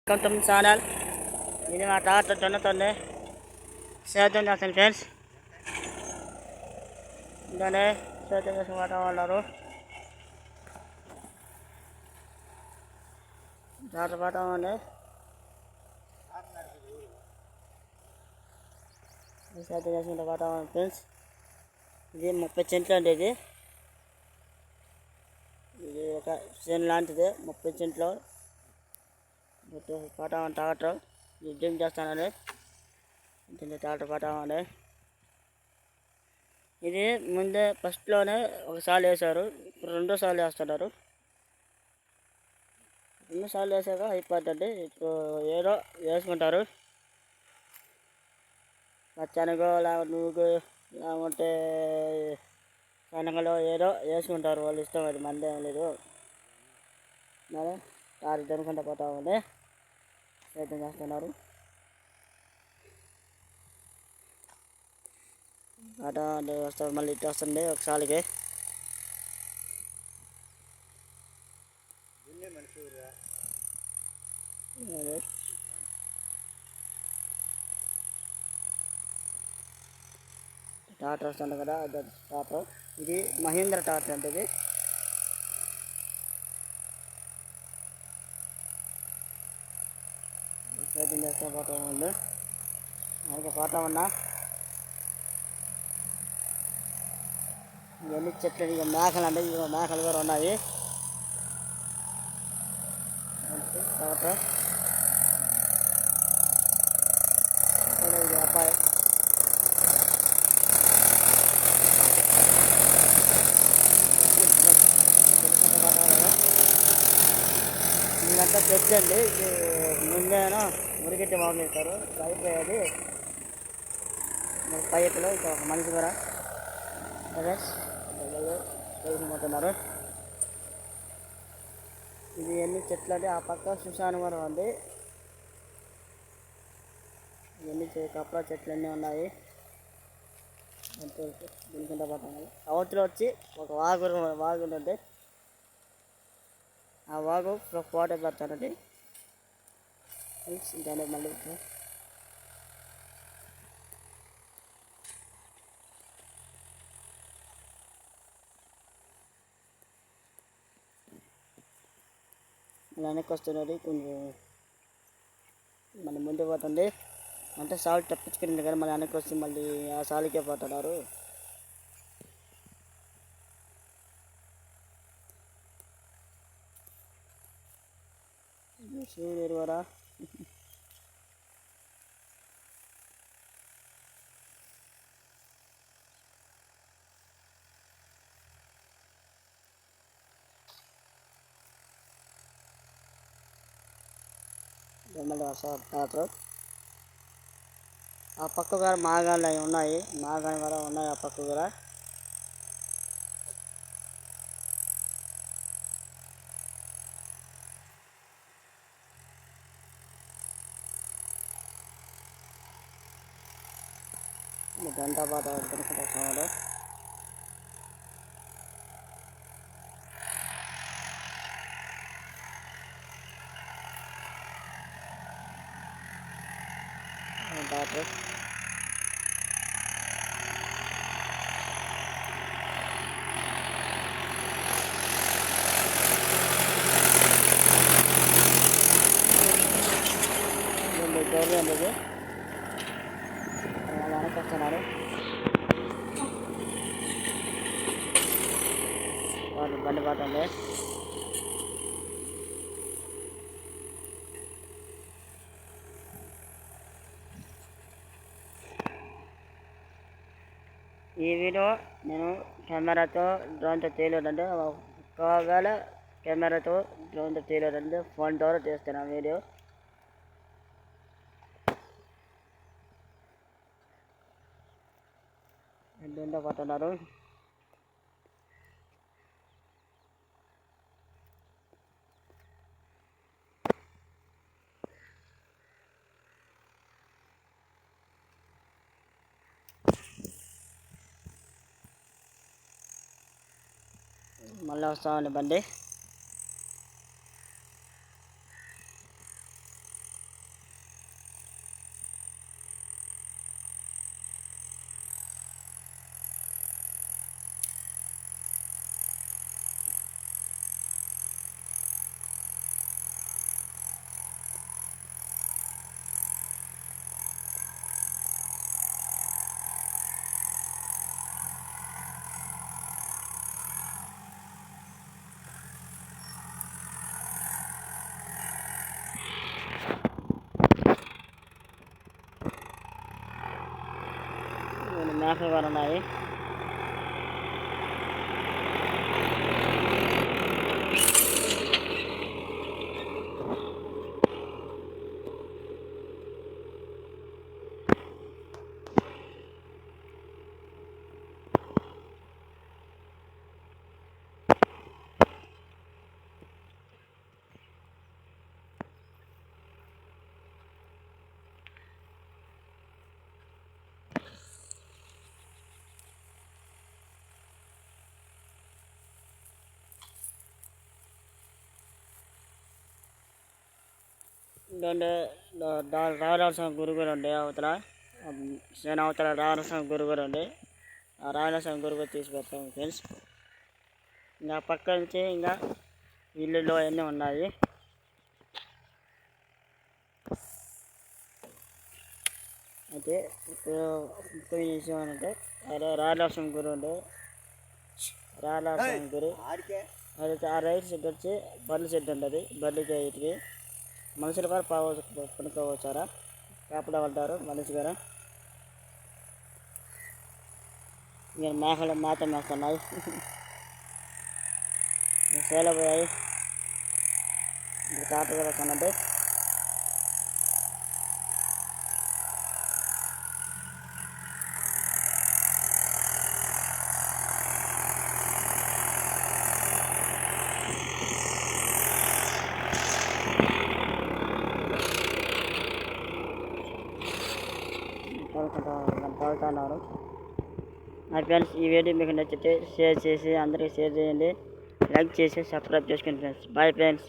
Welcome to channel. ఇది మా తాత జొన్నతోనే సేద్యం చేస్తాను ఫ్రెండ్స్. ఇందానే సేద్యం చేసిన వాతావరణాలు దాంట్లో వాతావరణం సేద్యం చేసిన వాతావరణం ఫ్రెండ్స్. ఇది 30 సెంట్లు అండి. ఇది ఒక చేను లాంటిది. 30 సెంట్లు పాఠం తాగటం జిమ్ చేస్తానని దీన్ని తాగటం పాఠం అని. ఇది ముందే ఫస్ట్లోనే ఒకసారి వేశారు, ఇప్పుడు 2వ సార్లు వేస్తున్నారు. 2 సార్లు వేసాక అయిపోద్దండి. ఇప్పుడు ఏదో వేసుకుంటారు, పచ్చనగో లేకపోతే నువ్వు లేకుంటే శనగలో ఏదో వేసుకుంటారు, వాళ్ళు ఇష్టం. అది మంది ఏం లేదు. మరి తారు దొరుకుంటా పోతా ఉంది, ప్రయత్నం చేస్తున్నారు. ఆట వస్తారు, మళ్ళీ ఇటు వస్తుంది ఒకసారికి. టాటర్ వస్తుంది కదా, అది టాటర్. ఇది మహీంద్ర టాటర్ అంటే ఇది. ప్రయత్నం చేస్తూ పోతా ఉంది. అలాగే పోతా ఉన్నా. ఇవన్నీ చెట్లు, ఇక మేకలు అంటే ఇక మేకలు కూడా ఉన్నాయి. టాటర్ ఇది అబ్బాయి. ఇదంతా తెచ్చండి. ముందేనో మురిగిట్టి మొదలుస్తారు, అయిపోయేది పైపులో. ఇక ఒక మనిషి కూడా పోతున్నారు. ఇది ఎన్ని చెట్లు అంటే ఆ పక్క శ్మశానం కూడా ఉంది. ఇవన్నీ కప్పల చెట్లు అన్నీ ఉన్నాయి. దినుకుంటా పోతున్నాయి. అవతలో వచ్చి ఒక వాగు ఉంటుంది. ఆ వాగు ఫోటో పెడతానండి. దాన్ని మళ్ళీ వెనక్కి వస్తున్నది. కొంచెం మళ్ళీ ముందు పోతుంది అంటే సాల్ తప్పించుకుని కానీ మళ్ళీ వెనక్కి వస్తే మళ్ళీ ఆ సాలికే పోతున్నారు. సూర్యుడు వరా టాటర్. ఆ పక్క కూడా మాగాళ్ళు అవి ఉన్నాయి, మాగాని కూడా ఉన్నాయి ఆ పక్క కూడా. గంట పాట కొనుక్కుంటున్నారు. టాటర్ గౌరవ అనేది వెనక్కి వస్తున్నారు. వాళ్ళు బండి పాటండి. ఈ వీడియో నేను కెమెరాతో డ్రోన్తో తీయలేదంటే, ఒకవేళ కెమెరాతో డ్రోన్తో తీయలేదంటే ఫోన్ ద్వారా తీస్తాను వీడియో. ఎంతో పడుతున్నారు. మళ్ళీ వస్తామండి బండి. మేకలు కూడా ఉన్నాయి. రాయలసీమ గురి కూడా ఉండే అవతల, నేను అవతల రాయలసీమ గురి కూడా ఉండే. ఆ రాయలసీమ గురి కూడా తీసి పెడతాము ఫ్రెండ్స్. ఇంకా పక్క నుంచి ఇంకా ఇల్లులు అవన్నీ ఉన్నాయి. అయితే ఇప్పుడు విషయం ఏంటంటే రాయలసీమ గురి ఉండే, రాయలసీమ గురి అయితే ఆ రైట్ సైడ్ వచ్చి బర్రెల షెడ్ ఉంటుంది. బర్రెలకి వీటికి మనుషులు కూడా పనుకోవచ్చారా, కాపలా పడ్డారు మనిషి గారు. నేను మేకలు మేత మేస్తున్నాయి, సేల పోయాయి. కాట కూడా కొన్నది. తోలుతున్నారు. నా ఫ్రెండ్స్, ఈ వీడియో మీకు నచ్చితే షేర్ చేసి అందరికీ షేర్ చేయండి, లైక్ చేసి సబ్స్క్రైబ్ చేసుకోండి ఫ్రెండ్స్. Bye friends.